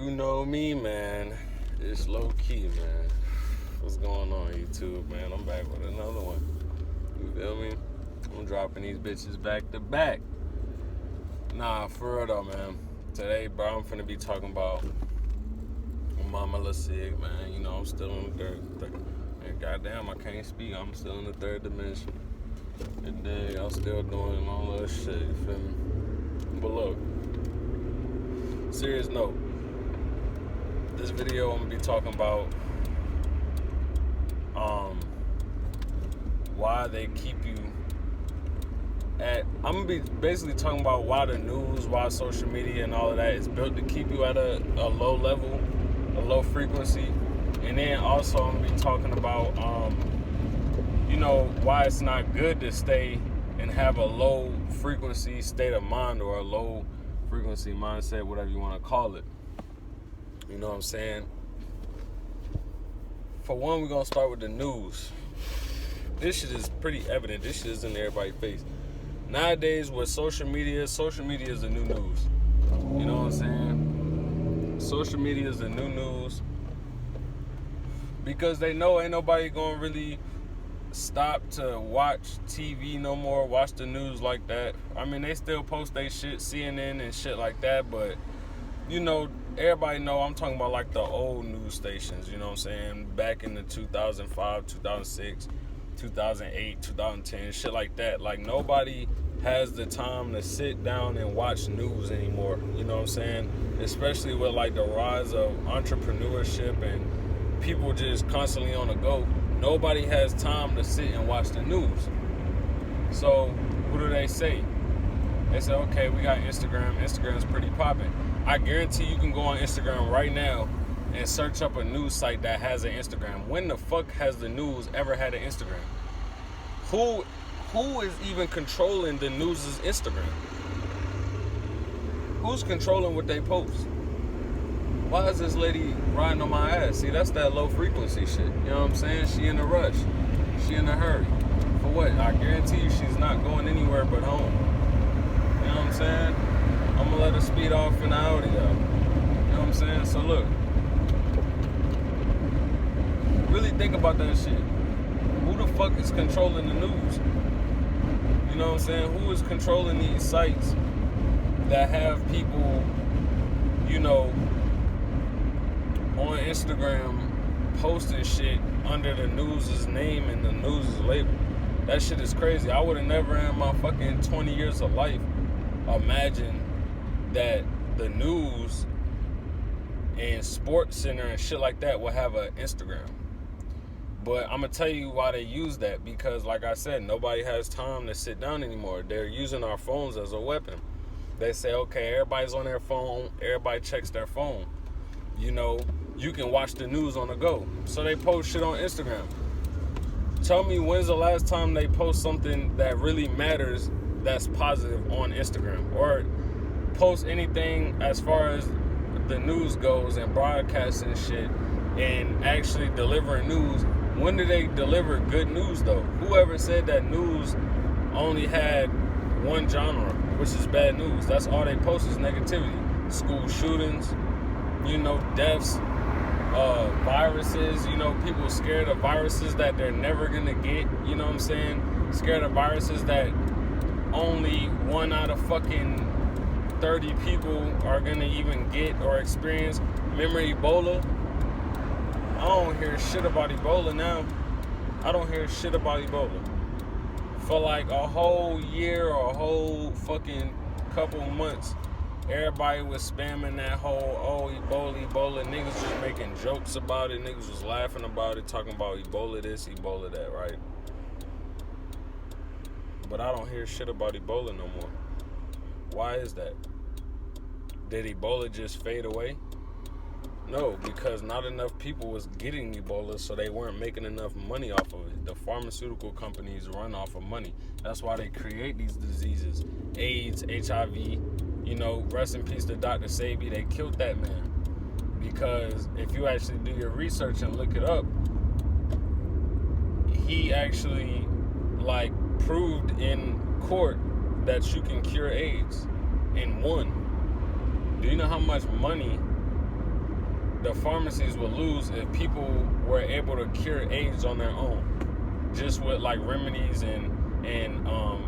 You know me, man. It's low key, man. What's going on, YouTube, man? I'm back with another one. You feel me? I'm dropping these bitches back to back. Nah, for real though, man. Today, bro, I'm finna be talking about Mama LaSig, man. You know, I'm still in the third. And goddamn, I can't speak. I'm still in the third dimension. And then I'm still doing all that shit, you feel me? But look, serious note. This video I'm gonna be talking about why they keep you at. I'm gonna be basically talking about why the news, why social media and all of that is built to keep you at a low level, a low frequency. And then also I'm gonna be talking about why it's not good to stay and have a low frequency state of mind or a low frequency mindset, whatever you want to call it. You know what I'm saying? For one, we're going to start with the news. This shit is pretty evident. This shit is in everybody's face. Nowadays, with social media is the new news. You know what I'm saying? Social media is the new news. Because they know ain't nobody going to really stop to watch TV no more, watch the news like that. I mean, they still post they shit, CNN and shit like that, but, everybody know I'm talking about like the old news stations, you know what I'm saying? Back in the 2005, 2006, 2008, 2010, shit like that. Like, nobody has the time to sit down and watch news anymore, you know what I'm saying? Especially with like the rise of entrepreneurship and people just constantly on the go. Nobody has time to sit and watch the news. So, what do they say? They say, okay, we got Instagram. Instagram's pretty popping. I guarantee you can go on Instagram right now and search up a news site that has an Instagram. When the fuck has the news ever had an Instagram? Who is even controlling the news's Instagram? Who's controlling what they post? Why is this lady riding on my ass? See, that's that low frequency shit. You know what I'm saying? She in a rush. She in a hurry. For what? I guarantee you she's not going anywhere but home. You know what I'm saying? I'm gonna let her speed off in the Audi though. You know what I'm saying? So look. Really think about that shit. Who the fuck is controlling the news? You know what I'm saying? Who is controlling these sites that have people, on Instagram posting shit under the news's name and the news's label? That shit is crazy. I would have never in my fucking 20 years of life imagined that the news and Sports Center and shit like that would have an Instagram. But I'm gonna tell you why they use that, because like I said, nobody has time to sit down anymore. They're using our phones as a weapon. They say, okay, everybody's on their phone, everybody checks their phone. You can watch the news on the go. So they post shit on Instagram. Tell me, when's the last time they post something that really matters that's positive on Instagram? Or post anything as far as the news goes and broadcasting shit and actually delivering news. When do they deliver good news though? Whoever said that news only had one genre, which is bad news? That's all they post is negativity. School shootings, deaths, viruses, people scared of viruses that they're never gonna get, you know what I'm saying? Scared of viruses that only 1 out of fucking 30 people are gonna even get or experience. Remember Ebola? I don't hear shit about Ebola now. I don't hear shit about Ebola. For like a whole year or a whole fucking couple months, everybody was spamming that whole, Ebola. Niggas was making jokes about it. Niggas was laughing about it, talking about Ebola this, Ebola that, right? But I don't hear shit about Ebola no more. Why is that? Did Ebola just fade away? No, because not enough people was getting Ebola, so they weren't making enough money off of it. The pharmaceutical companies run off of money. That's why they create these diseases. AIDS, HIV, rest in peace to Dr. Sebi. They killed that man. Because if you actually do your research and look it up, he actually, proved in court that you can cure AIDS and won. Do you know how much money the pharmacies would lose if people were able to cure AIDS on their own, just with like remedies and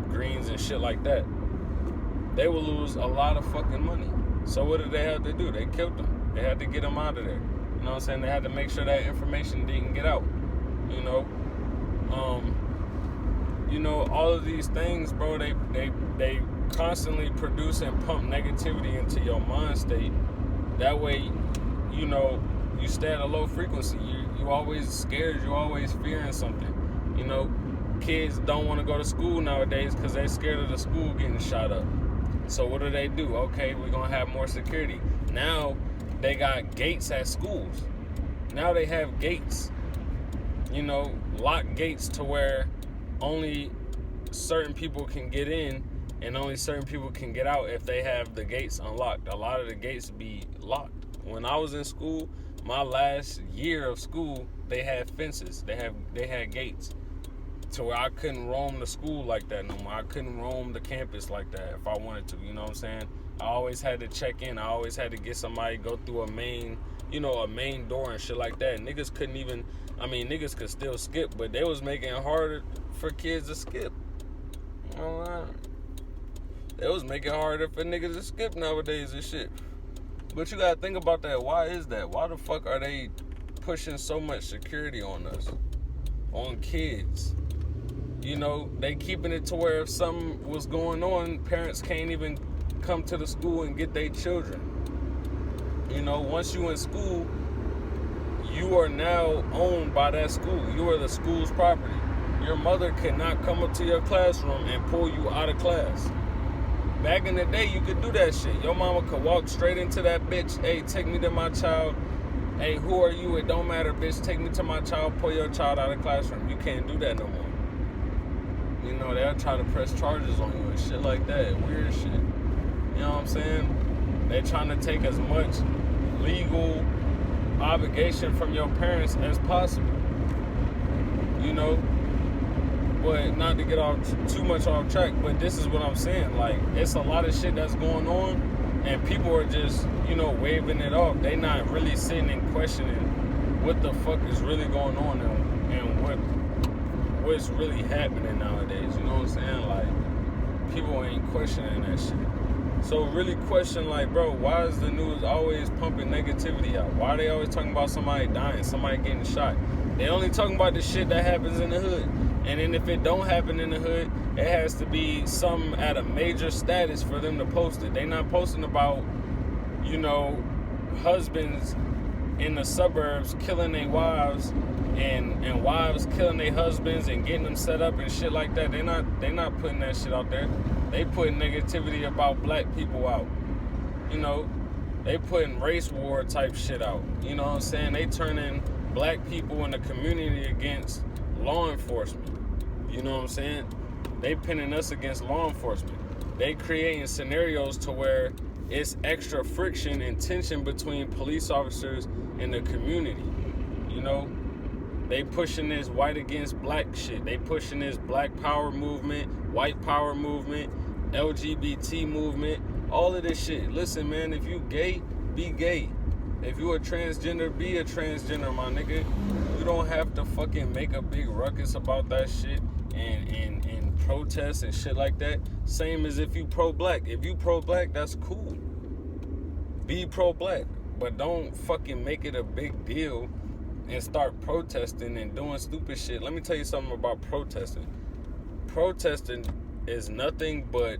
greens and shit like that. They would lose a lot of fucking money. So what did they have to do? They killed them. They had to get them out of there. You know what I'm saying? They had to make sure that information didn't get out. You know, all of these things, bro. They constantly produce and pump negativity into your mind state. That way, you stay at a low frequency. You always scared. You always fearing something. Kids don't want to go to school nowadays because they're scared of the school getting shot up. So what do? Okay, we're going to have more security. Now they got gates at schools. Now they have gates, lock gates to where only certain people can get in and only certain people can get out if they have the gates unlocked. A lot of the gates be locked. When I was in school, my last year of school, they had fences. They had gates to where I couldn't roam the school like that no more. I couldn't roam the campus like that if I wanted to. You know what I'm saying? I always had to check in. I always had to get somebody go through a main door and shit like that. Niggas couldn't even. Niggas could still skip, but they was making it harder for kids to skip. They was making it harder for niggas to skip nowadays and shit. But you gotta think about that. Why is that? Why the fuck are they pushing so much security on us? On kids? They keeping it to where if something was going on, parents can't even come to the school and get their children. Once you in school, you are now owned by that school. You are the school's property. Your mother cannot come up to your classroom and pull you out of class. Back in the day, you could do that shit. Your mama could walk straight into that bitch. Hey, take me to my child. Hey, who are you? It don't matter, bitch. Take me to my child. Pull your child out of the classroom. You can't do that no more. They'll try to press charges on you and shit like that. Weird shit. You know what I'm saying? They're trying to take as much legal obligation from your parents as possible. But not to get too much off track, but this is what I'm saying. Like, it's a lot of shit that's going on, and people are just, waving it off. They not really sitting and questioning what the fuck is really going on and what's really happening nowadays. You know what I'm saying? Like, people ain't questioning that shit. So really question, like, bro, why is the news always pumping negativity out? Why are they always talking about somebody dying, somebody getting shot? They only talking about the shit that happens in the hood. And then if it don't happen in the hood, it has to be something at a major status for them to post it. They not posting about, husbands in the suburbs killing their wives and wives killing their husbands and getting them set up and shit like that. They not putting that shit out there. They putting negativity about black people out. They putting race war type shit out. You know what I'm saying? They turning black people in the community against law enforcement. You know what I'm saying? They pinning us against law enforcement. They creating scenarios to where it's extra friction and tension between police officers and the community. They pushing this white against black shit. They pushing this black power movement, white power movement, LGBT movement, all of this shit. Listen, man, if you gay, be gay. If you a transgender, be a transgender, my nigga. You don't have to fucking make a big ruckus about that shit and protest and shit like that. Same as if you pro-black. If you pro-black, that's cool. Be pro-black. But don't fucking make it a big deal and start protesting and doing stupid shit. Let me tell you something about protesting. Protesting is nothing but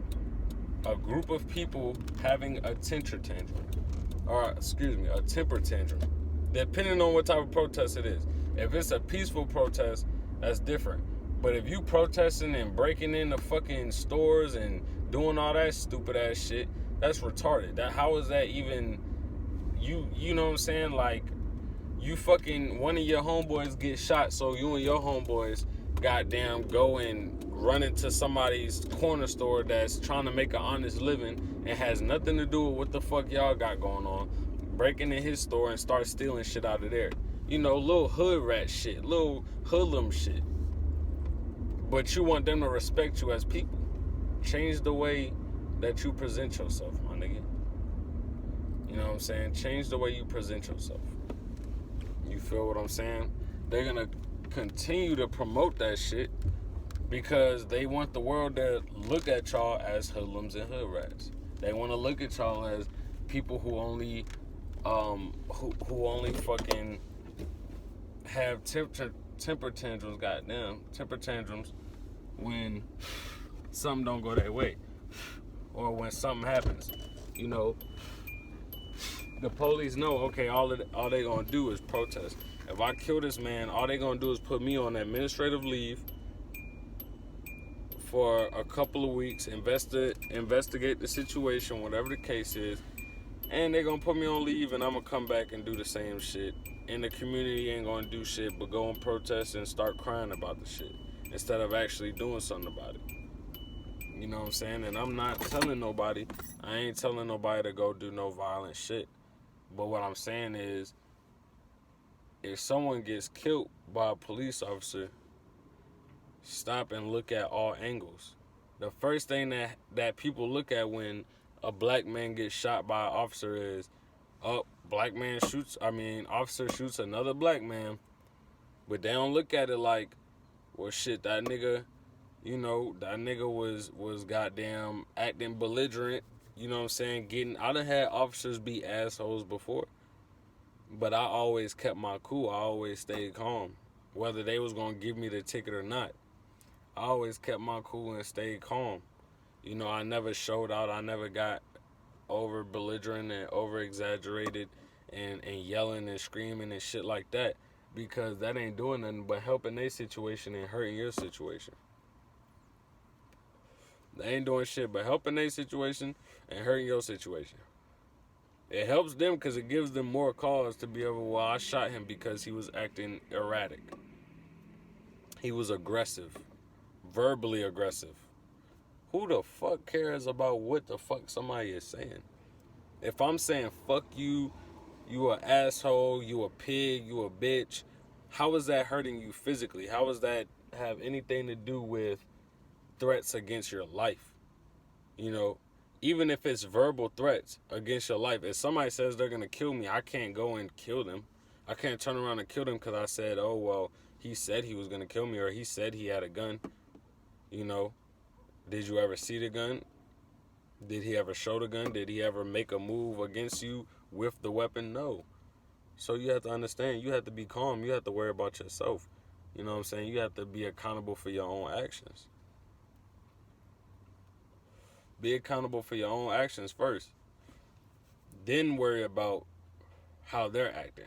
a group of people having a temper tantrum. A temper tantrum. Depending on what type of protest it is. If it's a peaceful protest, that's different. But if you protesting and breaking into fucking stores and doing all that stupid ass shit, that's retarded. How is that even, you know what I'm saying? Like, you fucking, one of your homeboys get shot, so you and your homeboys goddamn go and run into somebody's corner store that's trying to make an honest living and has nothing to do with what the fuck y'all got going on. Break into his store and start stealing shit out of there. Little hood rat shit, little hoodlum shit. But you want them to respect you as people. Change the way that you present yourself, my nigga. You know what I'm saying? Change the way you present yourself. You feel what I'm saying? They're going to continue to promote that shit because they want the world to look at y'all as hoodlums and hood rats. They want to look at y'all as people who only fucking have temper tantrums, temper tantrums when something don't go their way or when something happens. You know, the police know, okay, all they gonna do is protest. If I kill this man, all they gonna do is put me on administrative leave for a couple of weeks, investigate the situation, whatever the case is, and they gonna put me on leave, and I'm gonna come back and do the same shit. And the community ain't gonna do shit but go and protest and start crying about the shit instead of actually doing something about it. You know what I'm saying? And I'm not telling nobody, I ain't telling nobody to go do no violent shit. But what I'm saying is, if someone gets killed by a police officer, stop and look at all angles. The first thing that people look at when a black man gets shot by an officer is, oh, officer shoots another black man. But they don't look at it like, well, shit, that nigga, that nigga was goddamn acting belligerent. You know what I'm saying? I done had officers be assholes before. But I always kept my cool. I always stayed calm. Whether they was going to give me the ticket or not. I always kept my cool and stayed calm. I never showed out. I never got over belligerent and over exaggerated and yelling and screaming and shit like that. Because that ain't doing nothing but helping their situation and hurting your situation. They ain't doing shit but helping their situation and hurting your situation. It helps them because it gives them more cause to be able, well, I shot him because he was acting erratic. He was aggressive. Verbally aggressive. Who the fuck cares about what the fuck somebody is saying? If I'm saying fuck you, you an asshole, you a pig, you a bitch, how is that hurting you physically? How does that have anything to do with threats against your life? Even if it's verbal threats against your life, if somebody says they're going to kill me, I can't go and kill them. I can't turn around and kill them because I said, oh, well, he said he was going to kill me or he said he had a gun. Did you ever see the gun? Did he ever show the gun? Did he ever make a move against you with the weapon? No. So you have to understand, you have to be calm. You have to worry about yourself. You know what I'm saying? You have to be accountable for your own actions. Be accountable for your own actions first. Then worry about how they're acting.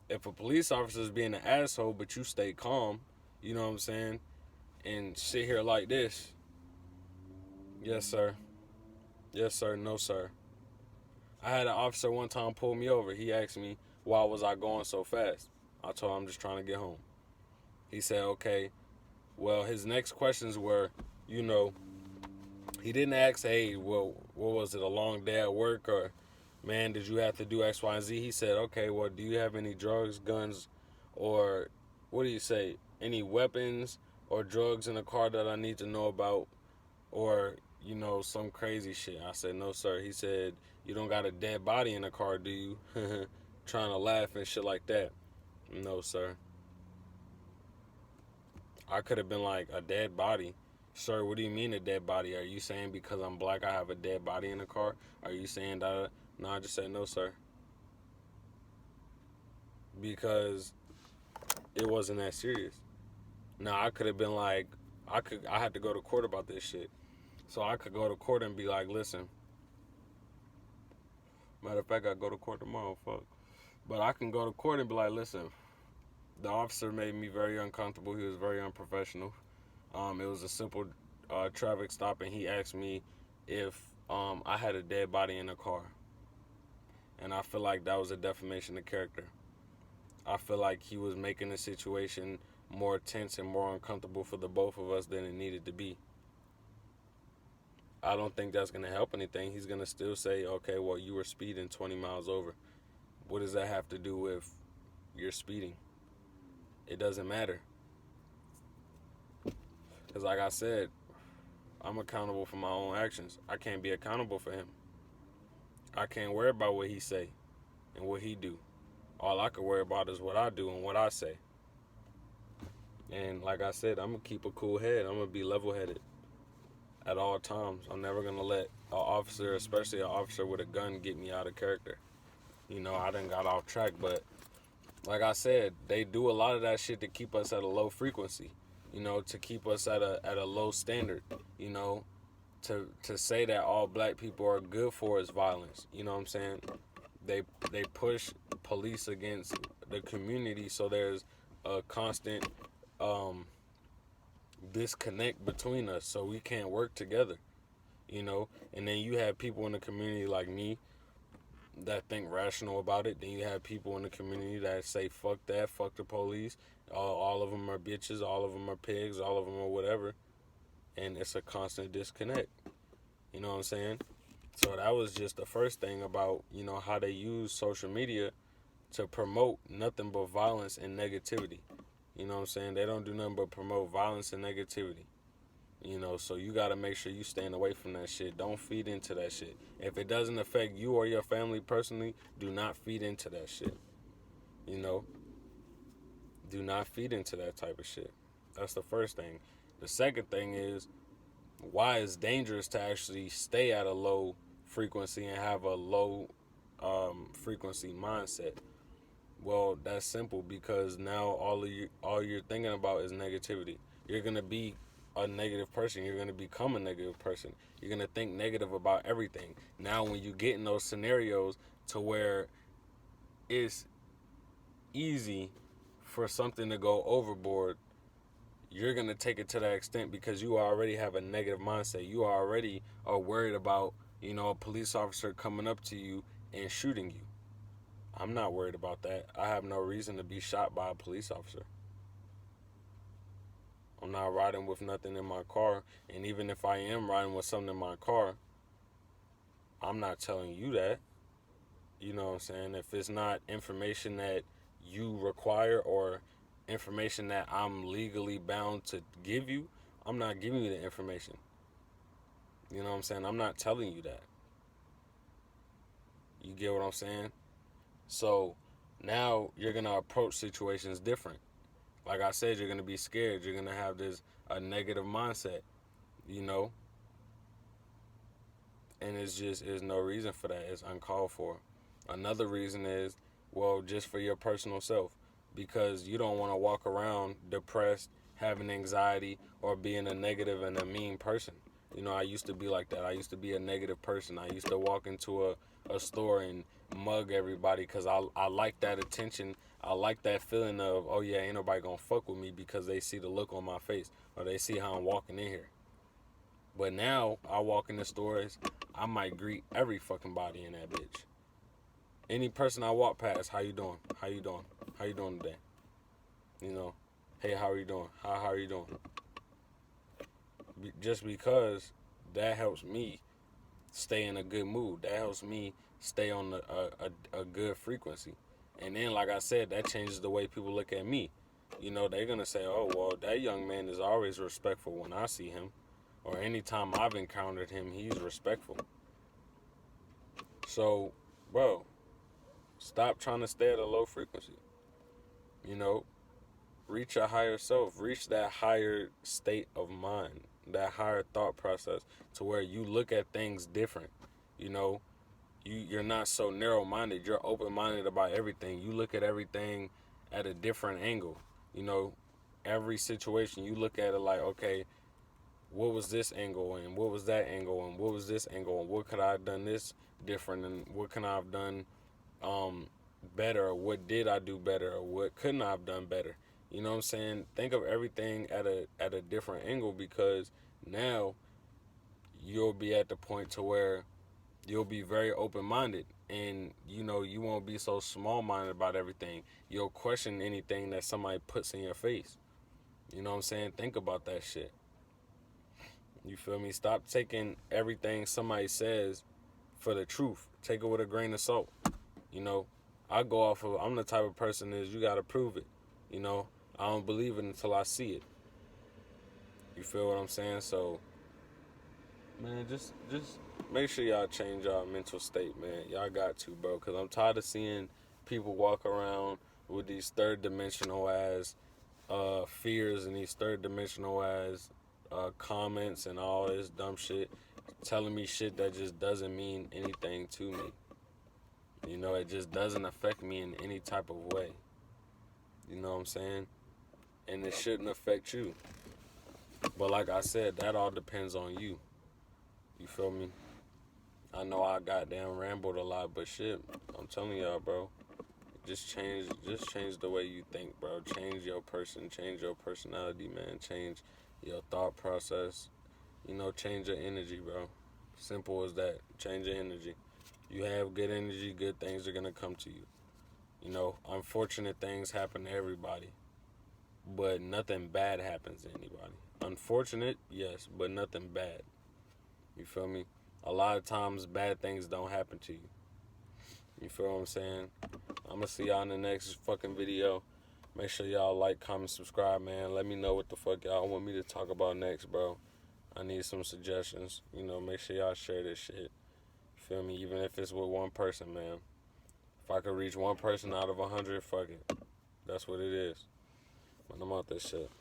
If a police officer is being an asshole, but you stay calm, you know what I'm saying, and sit here like this. Yes, sir. Yes, sir. No, sir. I had an officer one time pull me over. He asked me, why was I going so fast? I told him I'm just trying to get home. He said, okay. Well, his next questions were, he didn't ask, hey, well, what was it, a long day at work? Or, man, did you have to do X, Y, and Z? He said, okay, well, do you have any drugs, guns, or, what do you say, any weapons or drugs in the car that I need to know about? Or, some crazy shit. I said, no, sir. He said, you don't got a dead body in the car, do you? Trying to laugh and shit like that. No, sir. I could have been like, a dead body? Sir, what do you mean a dead body? Are you saying because I'm black I have a dead body in the car? Are you saying that? No, I just said no, sir. Because it wasn't that serious. Now, I could have been like, I had to go to court about this shit. So I could go to court and be like, listen. Matter of fact, I go to court tomorrow, fuck. But I can go to court and be like, listen, the officer made me very uncomfortable. He was very unprofessional. It was a simple traffic stop, and he asked me if I had a dead body in the car. And I feel like that was a defamation of character. I feel like he was making the situation more tense and more uncomfortable for the both of us than it needed to be. I don't think that's going to help anything. He's going to still say, okay, well, you were speeding 20 miles over. What does that have to do with your speeding? It doesn't matter. Because like I said, I'm accountable for my own actions. I can't be accountable for him. I can't worry about what he say and what he do. All I can worry about is what I do and what I say. And like I said, I'm gonna keep a cool head. I'm gonna be level headed at all times. I'm never gonna let an officer, especially an officer with a gun, get me out of character. I done got off track, but like I said, they do a lot of that shit to keep us at a low frequency. To keep us at a low standard. To say that all black people are good for is violence. You know what I'm saying? They push police against the community, so there's a constant disconnect between us, so we can't work together. And then you have people in the community like me that think rational about it. Then you have people in the community that say fuck that, fuck the police. All of them are bitches, all of them are pigs, all of them are whatever, and it's a constant disconnect. You know what I'm saying? So that was just the first thing about how they use social media to promote nothing but violence and negativity. You know what I'm saying? They don't do nothing but promote violence and negativity. So you got to make sure you staying away from that shit. Don't feed into that shit. If it doesn't affect you or your family personally, do not feed into that shit. Do not feed into that type of shit. That's the first thing. The second thing is why it's dangerous to actually stay at a low frequency and have a low frequency mindset. Well, that's simple, because now all you're thinking about is negativity. You're gonna be a negative person. You're gonna become a negative person. You're gonna think negative about everything. Now, when you get in those scenarios to where it's easy for something to go overboard, you're gonna take it to that extent because you already have a negative mindset. You already are worried about a police officer coming up to you and shooting you. I'm not worried about that. I have no reason to be shot by a police officer. I'm not riding with nothing in my car. And even if I am riding with something in my car, I'm not telling you that. You know what I'm saying? If it's not information that you require or information that I'm legally bound to give you, I'm not giving you the information. You know what I'm saying? I'm not telling you that. You get what I'm saying? So now you're going to approach situations different. Like I said, you're going to be scared. You're going to have a negative mindset, and there's no reason for that. It's uncalled for. Another reason is, well, just for your personal self, because you don't want to walk around depressed, having anxiety, or being a negative and a mean person. I used to be like that. I used to be a negative person. I used to walk into a store and mug everybody because I like that attention. I like that feeling of, oh yeah, ain't nobody gonna fuck with me because they see the look on my face or they see how I'm walking in here. But now I walk in the stores, I might greet every fucking body in that bitch. Any person I walk past, how you doing? How you doing? How you doing today? Hey, how are you doing? How are you doing? Just because that helps me stay in a good mood. That helps me stay on a good frequency. And then, like I said, that changes the way people look at me. They're going to say, oh, well, that young man is always respectful when I see him. Or anytime I've encountered him, he's respectful. So, bro, stop trying to stay at a low frequency. Reach your higher self. Reach that higher state of mind, that higher thought process to where you look at things different. You're not so narrow-minded. You're open-minded about everything. You look at everything at a different angle. Every situation, you look at it like, okay, what was this angle and what was that angle and what was this angle and what could I have done this different and what can I have done better, or what did I do better, or what couldn't I have done better. You know what I'm saying? Think of everything at a different angle, because now you'll be at the point to where you'll be very open-minded, and you won't be so small-minded about everything. You'll question anything that somebody puts in your face. You know what I'm saying? Think about that shit. You feel me? Stop taking everything somebody says for the truth. Take it with a grain of salt. I go off of, I'm the type of person is you gotta prove it. I don't believe it until I see it. You feel what I'm saying? So Man, just make sure y'all change y'all mental state, man. Y'all got to, bro, because I'm tired of seeing people walk around with these third dimensional ass fears and these third dimensional ass comments and all this dumb shit, telling me shit that just doesn't mean anything to me. You know, it just doesn't affect me in any type of way. You know what I'm saying? And it shouldn't affect you. But like I said, that all depends on you. You feel me? I know I goddamn rambled a lot, but shit, I'm telling y'all, bro. Just change the way you think, bro. Change your person, change your personality, man. Change your thought process. You know, change your energy, bro. Simple as that. Change your energy. You have good energy, good things are gonna come to you. You know, unfortunate things happen to everybody, but nothing bad happens to anybody. Unfortunate, yes, but nothing bad. You feel me? A lot of times bad things don't happen to you. You feel what I'm saying? I'm gonna see y'all in the next fucking video. Make sure y'all like, comment, subscribe, man. Let me know what the fuck y'all want me to talk about next, bro. I need some suggestions. You know, make sure y'all share this shit. Feel me? Even if it's with one person, man. If I could reach one person out of 100, fuck it. That's what it is. But I'm out this shit.